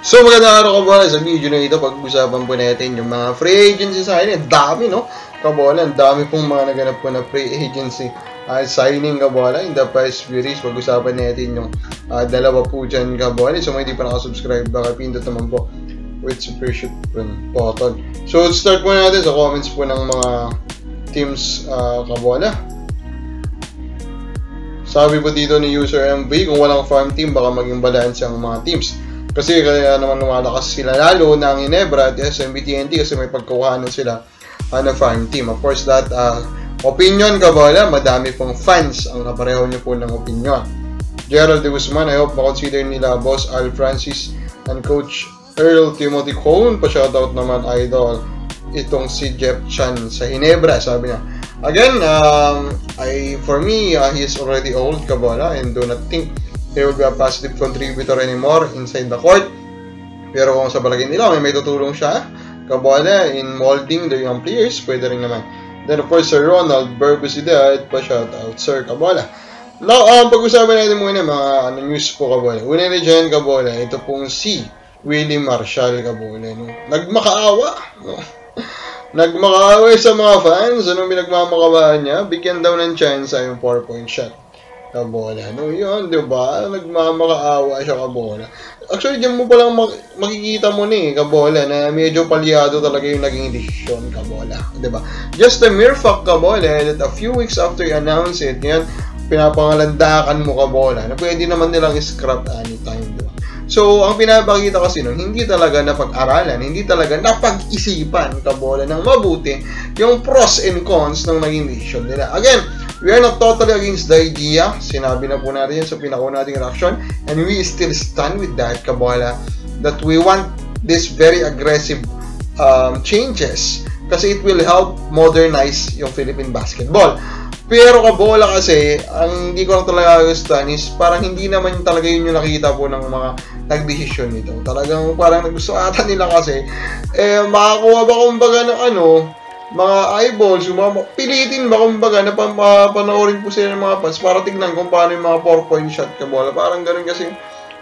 So magandang araw kabola, sa video na ito pag-usapan po natin yung mga free agency signing. Dami no kabola, ang dami pong mga naganap po na free agency signing kabola in the past few days. Pag-usapan natin yung dalawa po dyan kabola. So kung hindi pa nakasubscribe, baka pindot naman po with super shoot button. So start po natin sa comments po ng mga teams kabola. Sabi po dito ni user MV, kung walang farm team baka maging balance ang mga teams. Kasi kaya naman lumalakas sila lalo ng Ginebra at SMBTNT kasi may pagkuhanan sila na farm team. Of course, that opinion kabola, madami pong fans ang kapareho niyo po ng opinion. Gerald De Guzman, I hope makonsider nila Boss Al Francis and Coach Earl Timothy Cone. Pa-shoutout naman idol itong si Jeff Chan sa Ginebra, sabi niya. Again, for me, he is already old kabola and do not think he will be a positive contributor anymore inside the court. Pero kung sa palagay nila may tutulong siya kabola in molding the young players, pwede rin naman. Then of course Sir Ronald Burbusidad, pa-shoutout Sir kabola. Now, pag-usapan natin muna mga news po kabola. Una na dyan kabola, ito pong si Willie Marshall kabola. No? Nagmakaawa. No? Nagmakaawa sa mga fans. Anong pinagmamakawaan niya? Bigyan daw ng chance yung 4-point shot kabola. No, yun, diba? Nagmamakaawa siya kabola. Actually, dyan mo palang makikita mo ni kabola na medyo palyado talaga yung naging desisyon kabola. Diba? Just a mere fact kabola that a few weeks after you announce it, yan, pinapangalandakan mo kabola na pwede naman nilang scrap anytime. Diba? So, ang pinapakita kasi nun, hindi talaga napag-aralan, hindi talaga napag-isipan kabola ng mabuti yung pros and cons ng naging decision nila. Again, we are not totally against the idea. Sinabi na po natin yan sa pinakauna nating reaction. And we still stand with that, kabola, that we want this very aggressive changes kasi it will help modernize yung Philippine basketball. Pero kabola kasi, ang hindi ko lang talaga gustuhan is parang hindi naman talaga yun yung nakita po ng mga nagdesisyon nito. Talagang parang gusto ata nila kasi, makakuha ba kumbaga ng mga eyeballs, pilitin ba kumbaga na panoorin po sila ng mga fans para tignan kung paano yung mga 4-point shot kabola. Parang ganun kasi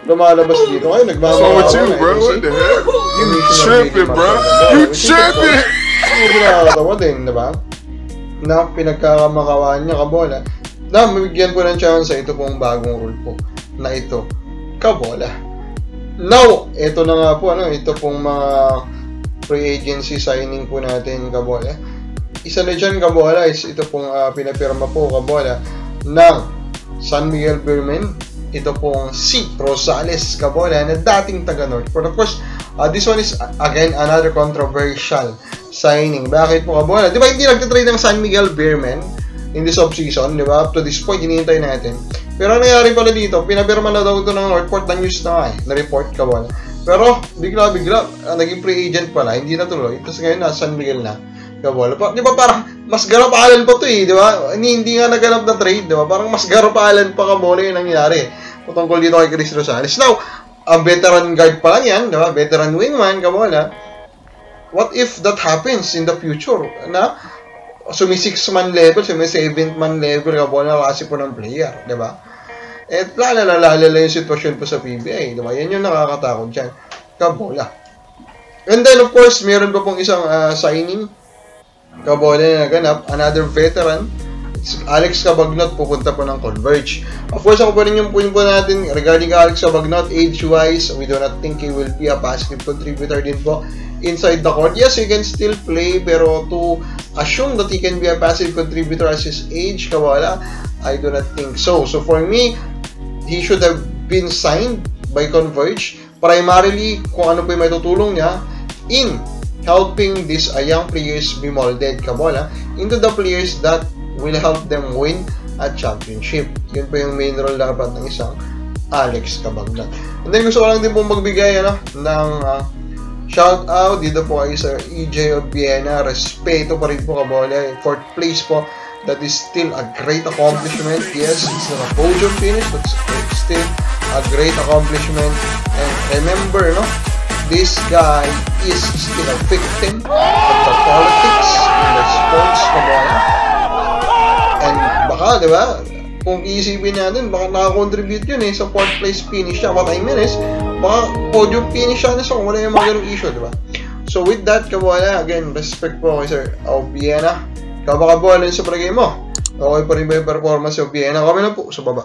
lumalabas dito. Ay, nagmamakawa. So with you, bro? What the heck? You tripping, bro? You tripping! Hindi pinakakatawa din, diba? Na pinagkakamakawaan niya kabola na mabigyan po ng chance ito pong bagong rule po na ito kabola. Now, ito na nga po ito pong mga free agency signing po natin kabola. Isa na dyan kabola is ito pong pinapirma po kabola ng San Miguel Beermen. Ito pong si Rosales kabola na dating taga Northport. Of course, this one is again another controversial signing. Bakit po kabola? Di ba hindi nagtitrade ng San Miguel Beermen in this offseason? Di ba? Up to this point, hinihintay natin. Pero ang nangyari pala dito, pinapirma na daw ito ng Northport na news na na-report kabola. Pero, bigla-bigla, naging free agent pala, hindi natuloy. Tapos ngayon, nasa San Miguel na kabola. Di ba parang mas garapalan pa ito di ba? Hindi nga naganap na trade, di ba? Parang mas garapalan pa kabola yung nangyari. Patungkol dito kay Chris Rosales. Now, ang veteran guard pa lang yan, di ba? Veteran wingman, kabola. What if that happens in the future? Na sumi 6-man level, sumi 7-man level kabola kasi po ng player, di ba? At lalala yung sitwasyon po sa PBA, di ba? Yan yung nakakatakot dyan, kabola. And then of course, meron pa pong isang signing kabola na naganap, another veteran, Alex Cabagnot, pupunta po ng Converge. Of course, ako pa rin yung point po natin regarding Alex Cabagnot, age-wise, we do not think he will be a positive contributor din po inside the court. Yes, he can still play, pero to assume that he can be a passive contributor as his age, kabola, I do not think so. So for me, he should have been signed by Converge, primarily kung ano po yung may tutulong niya in helping these young players be molded, kabola, into the players that will help them win a championship. Yun po yung main role dapat ng isang Alex Cabagnot. And then gusto ko lang din po magbigay ng shout out dito po kay Sir EJ of Vienna. Respeto pa rin po kabola. 4th place po. That is still a great accomplishment. Yes, it's not a podium finish, but it's still a great accomplishment. And remember, this guy is still a victim of the politics in the sports kabola. And baka, di ba, kung iisipin natin, baka nakakontribute yun sa 4th place finish siya. What I mean is, baka podium finish siya kung wala yung mga ganong issue, diba? So with that, kabola, again, respect po kay Sir Vienna. Ikaw ba kabola sa pre-game mo? Okay pa rin ba yung performance ng Vienna? Kami na po sa baba.